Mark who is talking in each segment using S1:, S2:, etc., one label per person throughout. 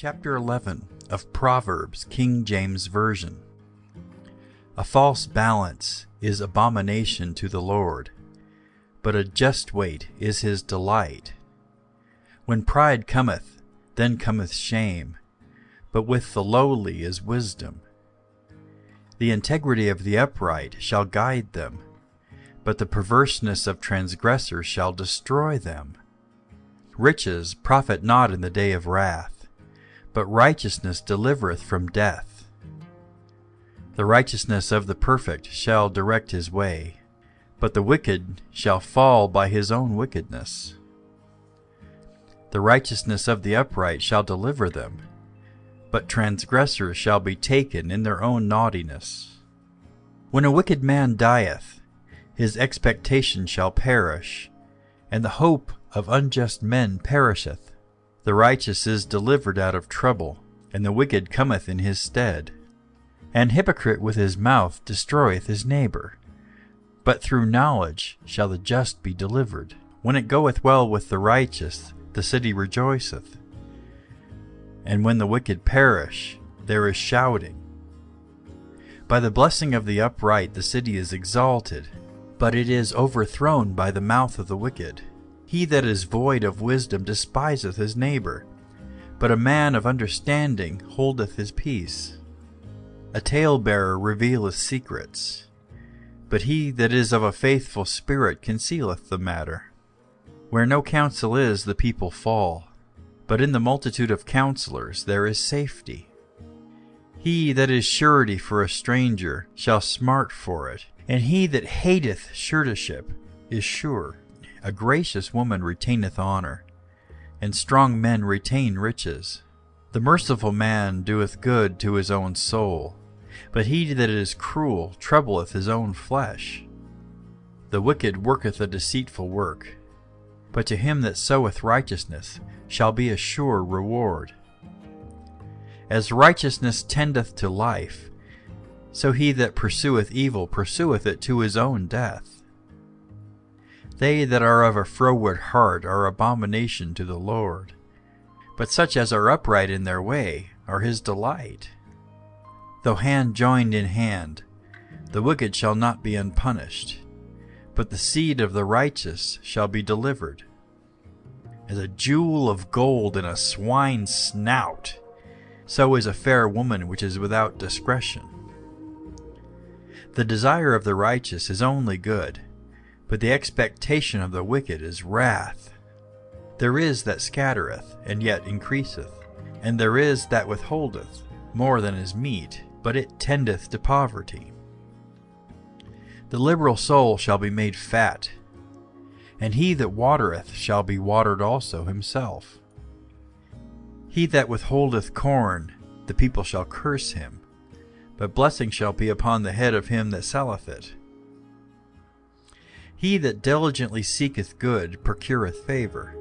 S1: Chapter 11 of Proverbs, King James Version. A false balance is abomination to the Lord, but a just weight is his delight. When pride cometh, then cometh shame, but with the lowly is wisdom. The integrity of the upright shall guide them, but the perverseness of transgressors shall destroy them. Riches profit not in the day of wrath, but righteousness delivereth from death. The righteousness of the perfect shall direct his way, but the wicked shall fall by his own wickedness. The righteousness of the upright shall deliver them, but transgressors shall be taken in their own naughtiness. When a wicked man dieth, his expectation shall perish, and the hope of unjust men perisheth. The righteous is delivered out of trouble, and the wicked cometh in his stead. An hypocrite with his mouth destroyeth his neighbor, but through knowledge shall the just be delivered. When it goeth well with the righteous, the city rejoiceth, and when the wicked perish, there is shouting. By the blessing of the upright the city is exalted, but it is overthrown by the mouth of the wicked. He that is void of wisdom despiseth his neighbor, but a man of understanding holdeth his peace. A talebearer revealeth secrets, but he that is of a faithful spirit concealeth the matter. Where no counsel is, the people fall, but in the multitude of counselors there is safety. He that is surety for a stranger shall smart for it, and he that hateth suretyship is sure. A gracious woman retaineth honor, and strong men retain riches. The merciful man doeth good to his own soul, but he that is cruel troubleth his own flesh. The wicked worketh a deceitful work, but to him that soweth righteousness shall be a sure reward. As righteousness tendeth to life, so he that pursueth evil pursueth it to his own death. They that are of a froward heart are abomination to the Lord, but such as are upright in their way are his delight. Though hand joined in hand, the wicked shall not be unpunished, but the seed of the righteous shall be delivered. As a jewel of gold in a swine's snout, so is a fair woman which is without discretion. The desire of the righteous is only good, but the expectation of the wicked is wrath. There is that scattereth, and yet increaseth, and there is that withholdeth more than is meet, but it tendeth to poverty. The liberal soul shall be made fat, and he that watereth shall be watered also himself. He that withholdeth corn, the people shall curse him, but blessing shall be upon the head of him that selleth it. He that diligently seeketh good procureth favor,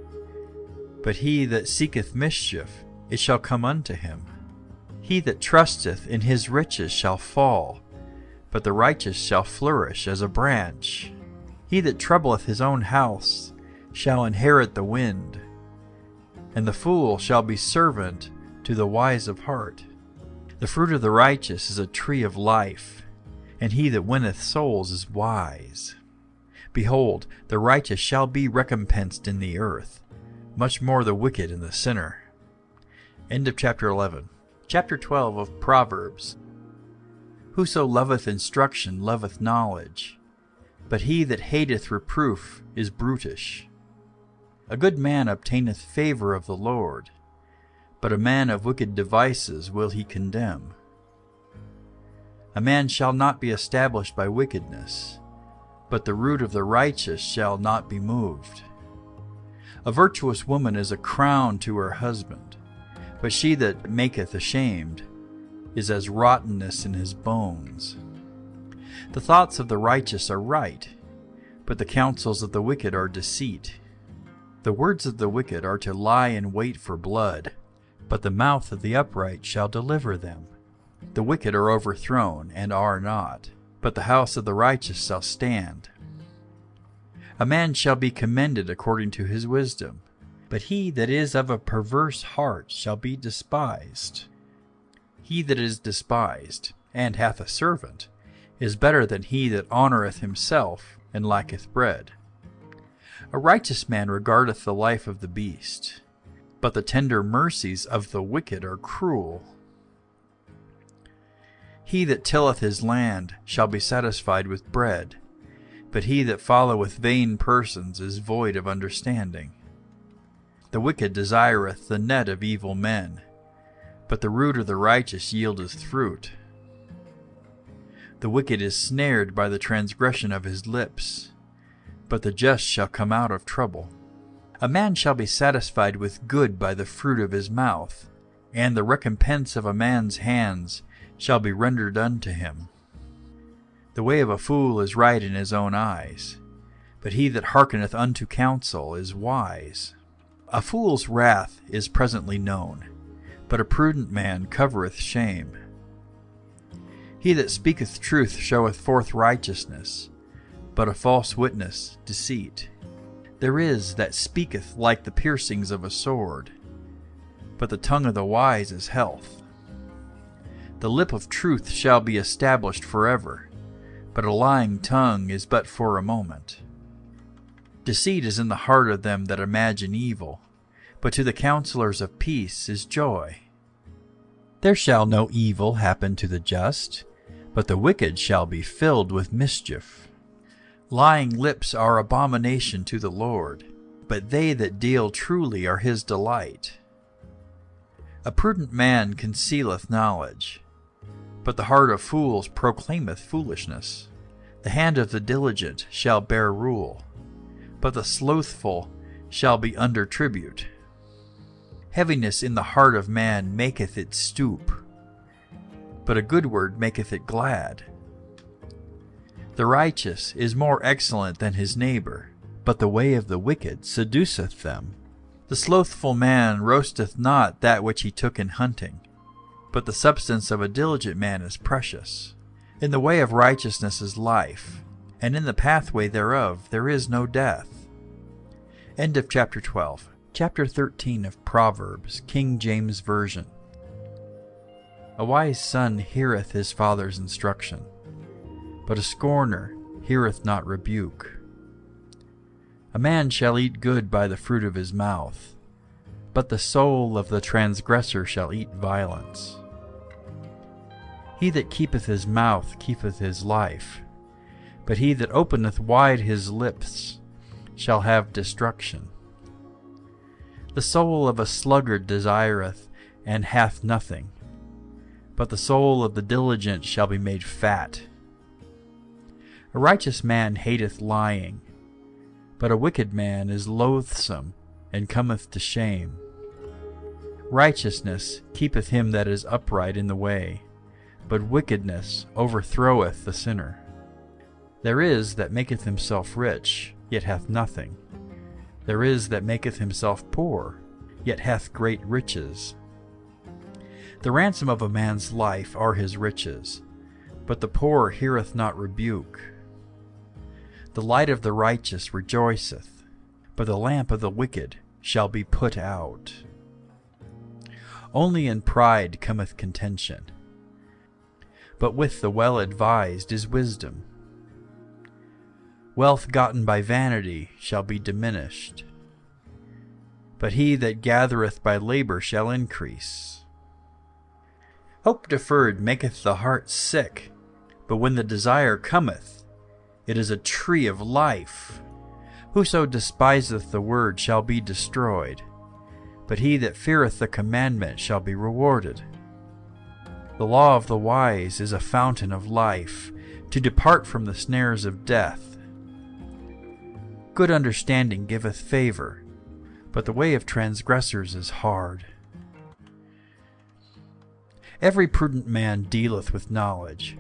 S1: but he that seeketh mischief, it shall come unto him. He that trusteth in his riches shall fall, but the righteous shall flourish as a branch. He that troubleth his own house shall inherit the wind, and the fool shall be servant to the wise of heart. The fruit of the righteous is a tree of life, and he that winneth souls is wise. Behold, the righteous shall be recompensed in the earth, much more the wicked and the sinner. End of chapter 11. Chapter 12 of Proverbs. Whoso loveth instruction loveth knowledge, but he that hateth reproof is brutish. A good man obtaineth favor of the Lord, but a man of wicked devices will he condemn. A man shall not be established by wickedness, but the root of the righteous shall not be moved. A virtuous woman is a crown to her husband, but she that maketh ashamed is as rottenness in his bones. The thoughts of the righteous are right, but the counsels of the wicked are deceit. The words of the wicked are to lie in wait for blood, but the mouth of the upright shall deliver them. The wicked are overthrown and are not, but the house of the righteous shall stand. A man shall be commended according to his wisdom, but he that is of a perverse heart shall be despised. He that is despised, and hath a servant, is better than he that honoureth himself, and lacketh bread. A righteous man regardeth the life of the beast, but the tender mercies of the wicked are cruel. He that tilleth his land shall be satisfied with bread, but he that followeth vain persons is void of understanding. The wicked desireth the net of evil men, but the root of the righteous yieldeth fruit. The wicked is snared by the transgression of his lips, but the just shall come out of trouble. A man shall be satisfied with good by the fruit of his mouth, and the recompense of a man's hands shall be rendered unto him. The way of a fool is right in his own eyes, but he that hearkeneth unto counsel is wise. A fool's wrath is presently known, but a prudent man covereth shame. He that speaketh truth showeth forth righteousness, but a false witness deceit. There is that speaketh like the piercings of a sword, but the tongue of the wise is health. The lip of truth shall be established forever, but a lying tongue is but for a moment. Deceit is in the heart of them that imagine evil, but to the counselors of peace is joy. There shall no evil happen to the just, but the wicked shall be filled with mischief. Lying lips are abomination to the Lord, but they that deal truly are his delight. A prudent man concealeth knowledge, but the heart of fools proclaimeth foolishness. The hand of the diligent shall bear rule, but the slothful shall be under tribute. Heaviness in the heart of man maketh it stoop, but a good word maketh it glad. The righteous is more excellent than his neighbor, but the way of the wicked seduceth them. The slothful man roasteth not that which he took in hunting, but the substance of a diligent man is precious. In the way of righteousness is life, and in the pathway thereof there is no death. End of chapter 12. Chapter 13 of Proverbs, King James Version. A wise son heareth his father's instruction, but a scorner heareth not rebuke. A man shall eat good by the fruit of his mouth, but the soul of the transgressor shall eat violence. He that keepeth his mouth keepeth his life, but he that openeth wide his lips shall have destruction. The soul of a sluggard desireth, and hath nothing, but the soul of the diligent shall be made fat. A righteous man hateth lying, but a wicked man is loathsome, and cometh to shame. Righteousness keepeth him that is upright in the way, but wickedness overthroweth the sinner. There is that maketh himself rich, yet hath nothing. There is that maketh himself poor, yet hath great riches. The ransom of a man's life are his riches, but the poor heareth not rebuke. The light of the righteous rejoiceth, but the lamp of the wicked shall be put out. Only in pride cometh contention, but with the well-advised is wisdom. Wealth gotten by vanity shall be diminished, but he that gathereth by labor shall increase. Hope deferred maketh the heart sick, but when the desire cometh, it is a tree of life. Whoso despiseth the word shall be destroyed, but he that feareth the commandment shall be rewarded. The law of the wise is a fountain of life, to depart from the snares of death. Good understanding giveth favor, but the way of transgressors is hard. Every prudent man dealeth with knowledge,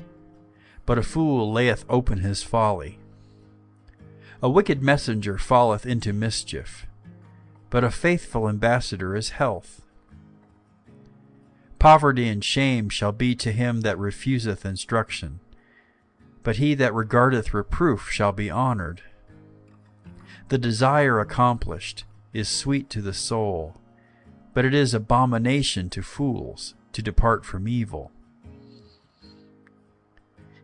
S1: but a fool layeth open his folly. A wicked messenger falleth into mischief, but a faithful ambassador is health. Poverty and shame shall be to him that refuseth instruction, but he that regardeth reproof shall be honored. The desire accomplished is sweet to the soul, but it is abomination to fools to depart from evil.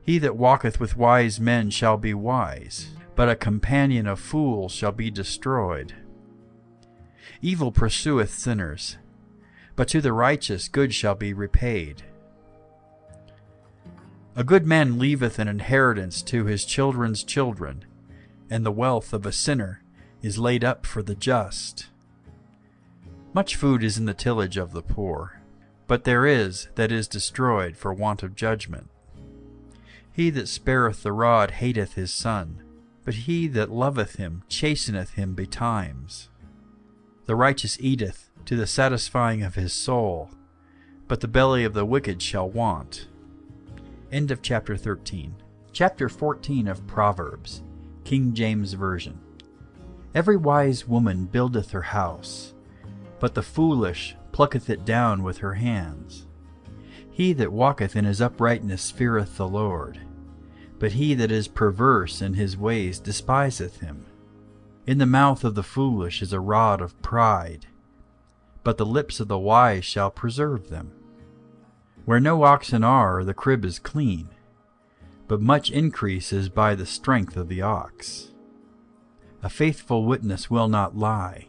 S1: He that walketh with wise men shall be wise, but a companion of fools shall be destroyed. Evil pursueth sinners, but to the righteous good shall be repaid. A good man leaveth an inheritance to his children's children, and the wealth of a sinner is laid up for the just. Much food is in the tillage of the poor, but there is that is destroyed for want of judgment. He that spareth the rod hateth his son, but he that loveth him chasteneth him betimes. The righteous eateth to the satisfying of his soul, but the belly of the wicked shall want. End of chapter 13. Chapter 14 of Proverbs, King James Version. Every wise woman buildeth her house, but the foolish plucketh it down with her hands. He that walketh in his uprightness feareth the Lord, but he that is perverse in his ways despiseth him. In the mouth of the foolish is a rod of pride, but the lips of the wise shall preserve them. Where no oxen are, the crib is clean, but much increase is by the strength of the ox. A faithful witness will not lie,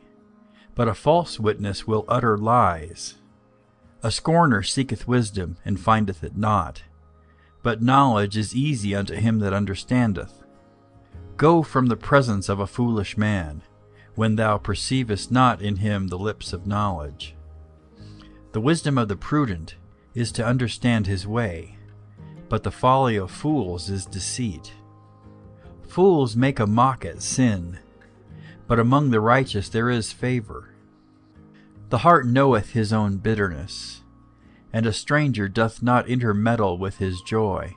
S1: but a false witness will utter lies. A scorner seeketh wisdom, and findeth it not, but knowledge is easy unto him that understandeth. Go from the presence of a foolish man, when thou perceivest not in him the lips of knowledge. The wisdom of the prudent is to understand his way, but the folly of fools is deceit. Fools make a mock at sin, but among the righteous there is favor. The heart knoweth his own bitterness, and a stranger doth not intermeddle with his joy.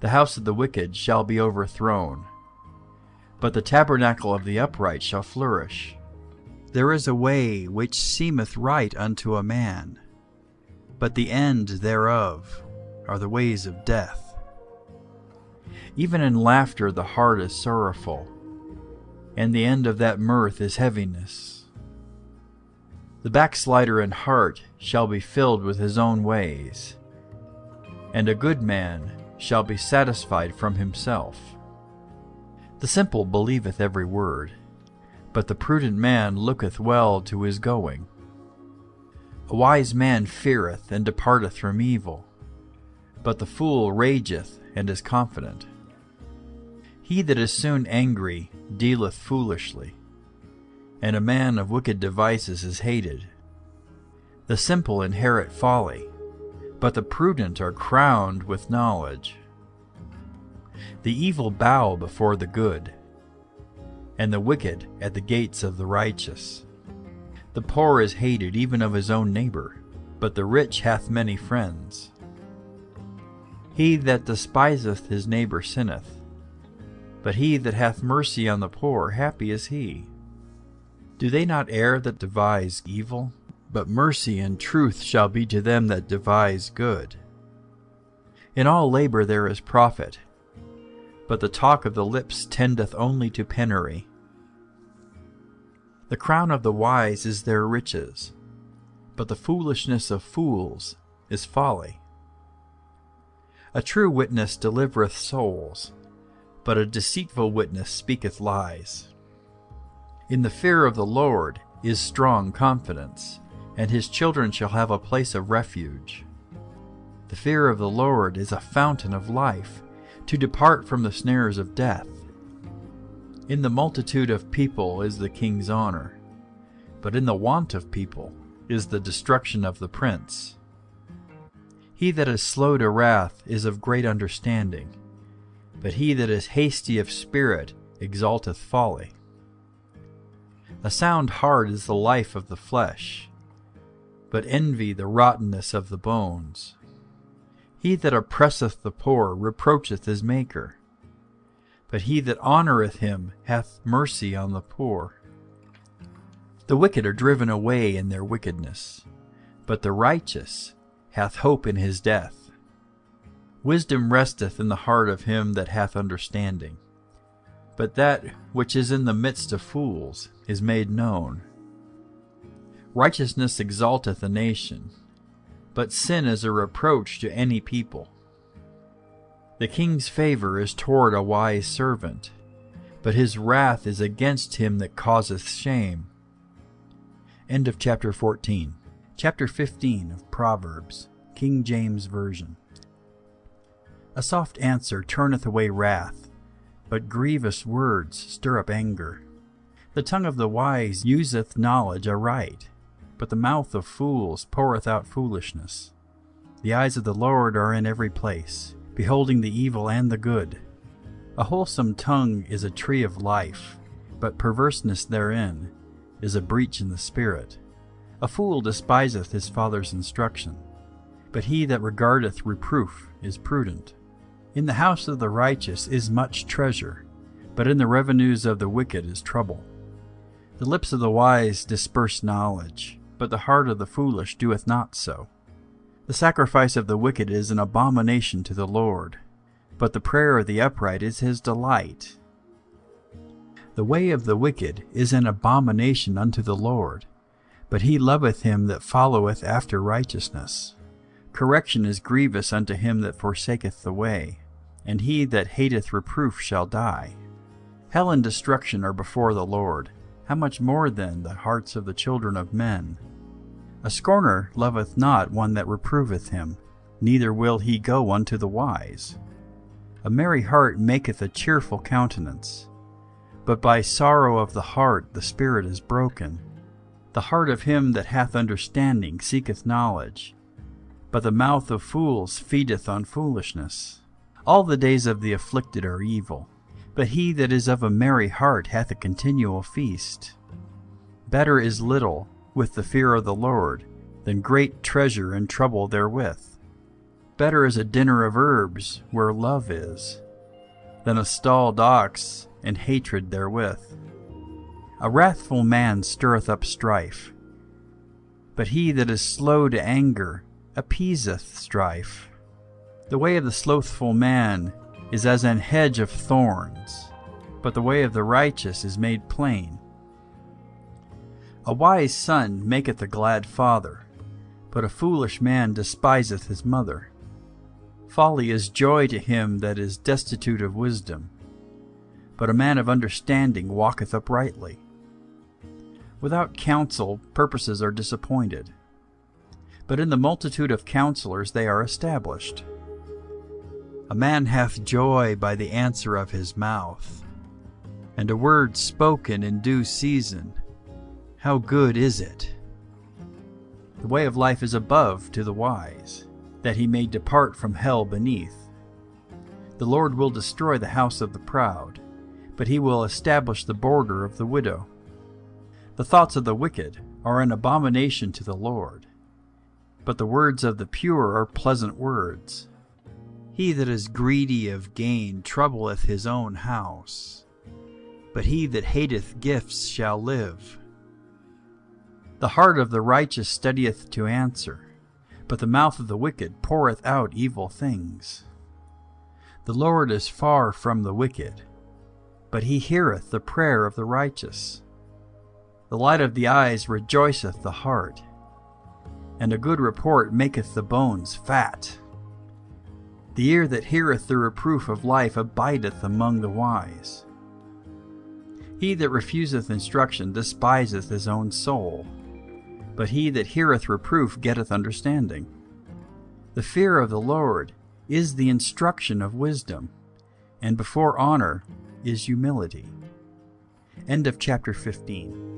S1: The house of the wicked shall be overthrown, but the tabernacle of the upright shall flourish. There is a way which seemeth right unto a man, but the end thereof are the ways of death. Even in laughter the heart is sorrowful, and the end of that mirth is heaviness. The backslider in heart shall be filled with his own ways, and a good man shall be satisfied from himself. The simple believeth every word, but the prudent man looketh well to his going. A wise man feareth and departeth from evil, but the fool rageth and is confident. He that is soon angry dealeth foolishly, and a man of wicked devices is hated. The simple inherit folly, but the prudent are crowned with knowledge. The evil bow before the good, and the wicked at the gates of the righteous. The poor is hated even of his own neighbor, but the rich hath many friends. He that despiseth his neighbor sinneth, but he that hath mercy on the poor, happy is he. Do they not err that devise evil? But mercy and truth shall be to them that devise good. In all labor there is profit, but the talk of the lips tendeth only to penury. The crown of the wise is their riches, but the foolishness of fools is folly. A true witness delivereth souls, but a deceitful witness speaketh lies. In the fear of the Lord is strong confidence, and his children shall have a place of refuge. The fear of the Lord is a fountain of life, to depart from the snares of death. In the multitude of people is the king's honor, but in the want of people is the destruction of the prince. He that is slow to wrath is of great understanding, but he that is hasty of spirit exalteth folly. A sound heart is the life of the flesh, but envy the rottenness of the bones. He that oppresseth the poor reproacheth his Maker, but he that honoureth him hath mercy on the poor. The wicked are driven away in their wickedness, but the righteous hath hope in his death. Wisdom resteth in the heart of him that hath understanding, but that which is in the midst of fools is made known. Righteousness exalteth a nation, but sin is a reproach to any people. The king's favor is toward a wise servant, but his wrath is against him that causeth shame. End of chapter 14. Chapter 15 of Proverbs, King James Version. A soft answer turneth away wrath, but grievous words stir up anger. The tongue of the wise useth knowledge aright, but the mouth of fools poureth out foolishness. The eyes of the Lord are in every place, beholding the evil and the good. A wholesome tongue is a tree of life, but perverseness therein is a breach in the spirit. A fool despiseth his father's instruction, but he that regardeth reproof is prudent. In the house of the righteous is much treasure, but in the revenues of the wicked is trouble. The lips of the wise disperse knowledge, but the heart of the foolish doeth not so. The sacrifice of the wicked is an abomination to the Lord, but the prayer of the upright is his delight. The way of the wicked is an abomination unto the Lord, but he loveth him that followeth after righteousness. Correction is grievous unto him that forsaketh the way, and he that hateth reproof shall die. Hell and destruction are before the Lord. How much more then the hearts of the children of men? A scorner loveth not one that reproveth him, neither will he go unto the wise. A merry heart maketh a cheerful countenance, but by sorrow of the heart the spirit is broken. The heart of him that hath understanding seeketh knowledge, but the mouth of fools feedeth on foolishness. All the days of the afflicted are evil, but he that is of a merry heart hath a continual feast. Better is little with the fear of the Lord than great treasure and trouble therewith. Better is a dinner of herbs where love is, than a stalled ox and hatred therewith. A wrathful man stirreth up strife, but he that is slow to anger appeaseth strife. The way of the slothful man is as an hedge of thorns, but the way of the righteous is made plain. A wise son maketh a glad father, but a foolish man despiseth his mother. Folly is joy to him that is destitute of wisdom, but a man of understanding walketh uprightly. Without counsel purposes are disappointed, but in the multitude of counselors they are established. A man hath joy by the answer of his mouth, and a word spoken in due season. How good is it! The way of life is above to the wise, that he may depart from hell beneath. The Lord will destroy the house of the proud, but he will establish the border of the widow. The thoughts of the wicked are an abomination to the Lord, but the words of the pure are pleasant words. He that is greedy of gain troubleth his own house, but he that hateth gifts shall live. The heart of the righteous studieth to answer, but the mouth of the wicked poureth out evil things. The Lord is far from the wicked, but he heareth the prayer of the righteous. The light of the eyes rejoiceth the heart, and a good report maketh the bones fat. The ear that heareth the reproof of life abideth among the wise. He that refuseth instruction despiseth his own soul, but he that heareth reproof getteth understanding. The fear of the Lord is the instruction of wisdom, and before honor is humility. End of chapter 15.